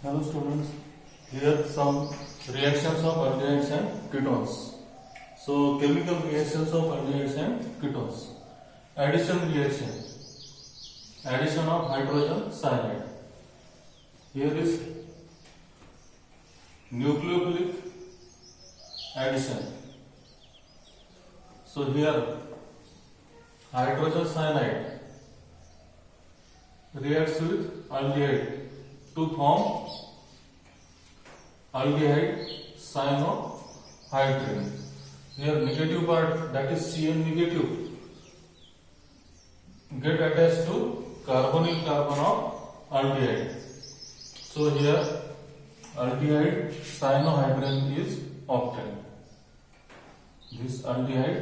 Hello students, here some reactions of aldehydes and ketones. So chemical reactions of aldehydes and ketones. Addition reaction. Addition of hydrogen cyanide. Here is nucleophilic addition. So here hydrogen cyanide reacts with aldehyde to form aldehyde cyanohydrin. Here negative part, that is Cn negative, get attached to carbonyl carbon of aldehyde. So here aldehyde cyanohydrin is obtained. This aldehyde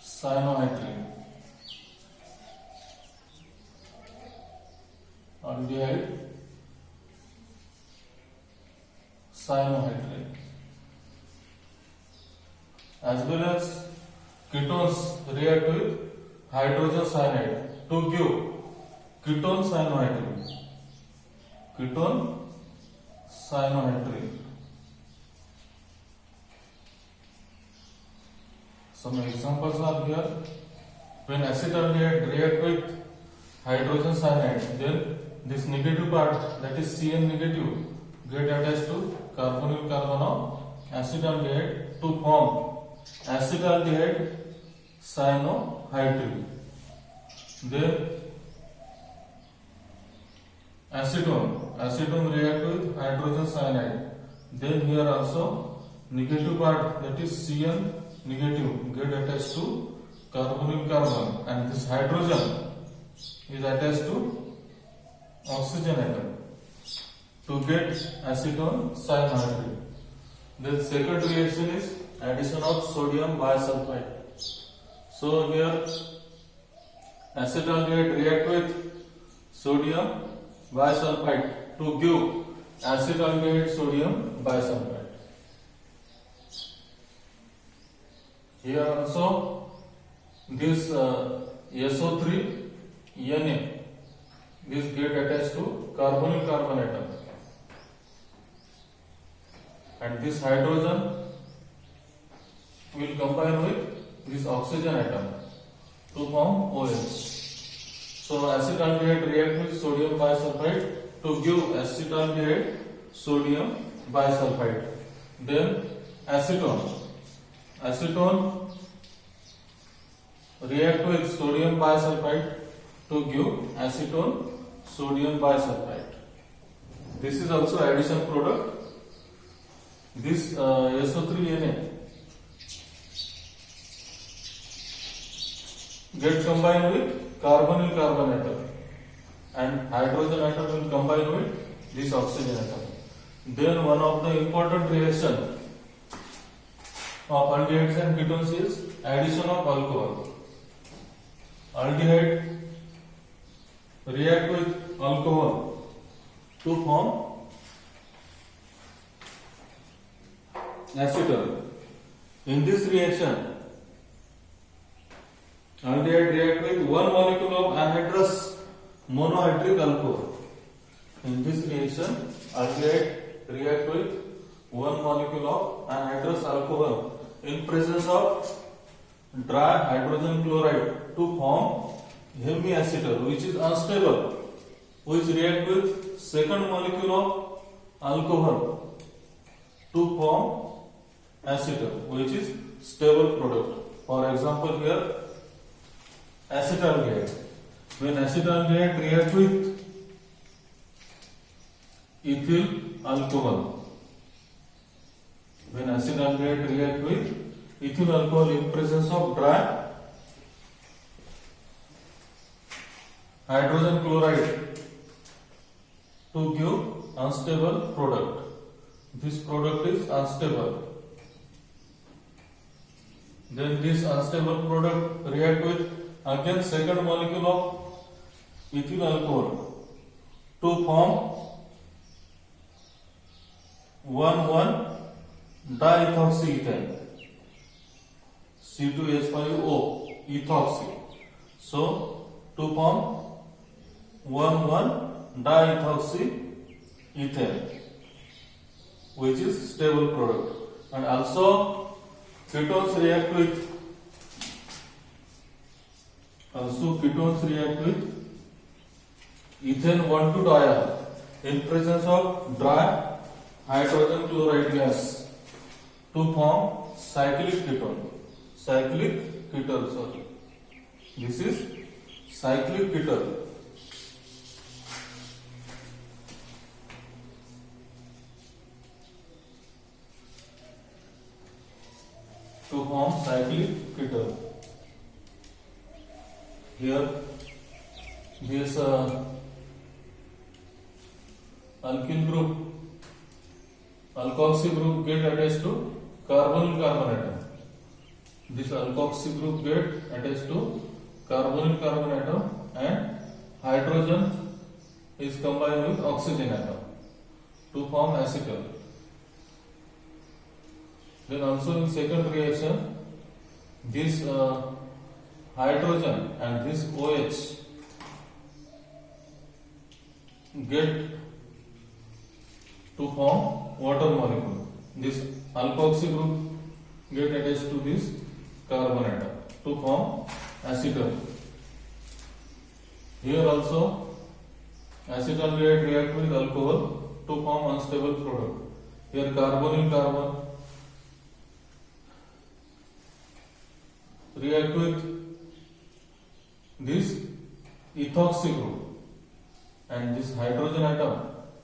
cyanohydrin. Aldehyde cyanohydrin, as well as ketones react with hydrogen cyanide to give ketone cyanohydrin. Ketone cyanohydrin. Some examples are here. When acetaldehyde react with hydrogen cyanide, then this negative part, that is Cn negative, get attached to carbonyl carbon of acetaldehyde to form acetaldehyde cyanohydrin. Then acetone react with hydrogen cyanide. Then here also negative part, that is Cn negative, get attached to carbonyl carbon, and this hydrogen is attached to oxygen atom to get acetone cyanohydrin. The second reaction is addition of sodium bisulfite. So here acetaldehyde react with sodium bisulfite to give acetaldehyde sodium bisulfite. Here also this SO3 Na, this get attached to carbonyl carbon atom, and this hydrogen will combine with this oxygen atom to form OH. So acetaldehyde react with sodium bisulfite to give acetaldehyde sodium bisulfite. Then acetone react with sodium bisulfite to give acetone sodium bisulfite. This is also addition product. This SO3Na get combined with carbonyl carbon atom, and hydrogen atom will combine with this oxygen atom. Then one of the important reaction of aldehydes and ketones is addition of alcohol. Aldehyde react with alcohol to form acetal. In this reaction, aldehyde react with one molecule of anhydrous monohydric alcohol. In this reaction, aldehyde react with one molecule of anhydrous alcohol in presence of dry hydrogen chloride to form hemiacetal, which is unstable, which react with second molecule of alcohol to form acetal, which is stable product. For example, here acetaldehyde. When acetaldehyde react with ethyl alcohol, when acetaldehyde react with ethyl alcohol in presence of dry hydrogen chloride to give unstable product. This product is unstable. Then this unstable product react with again second molecule of ethyl alcohol to form 1,1-diethoxyethyl, C2H5O, ethoxy. So to form 1,1-diethoxy ethane, which is stable product. And also ketones react with ethane 1,2-diol in presence of dry hydrogen chloride gas to form cyclic ketone. This is cyclic ketone. To form cyclic ketone. Here, this alkyl group, alkoxy group get attached to carbonyl carbon atom. This alkoxy group get attached to carbonyl carbon atom, and hydrogen is combined with oxygen atom to form acetal. Then also in second reaction, this hydrogen and this OH get to form water molecule. This alkoxy group get attached to this carbon atom to form acetal. Here also acetal react with alcohol to form unstable product. Here carbonyl carbon react with this ethoxy group, and this hydrogen atom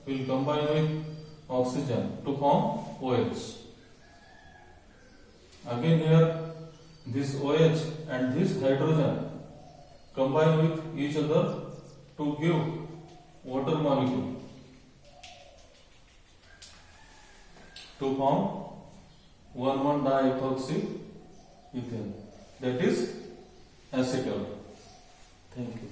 will combine with oxygen to form OH. Again here this OH and this hydrogen combine with each other to give water molecule to form 1,1-diethoxy ethane, that is acetal. Thank you.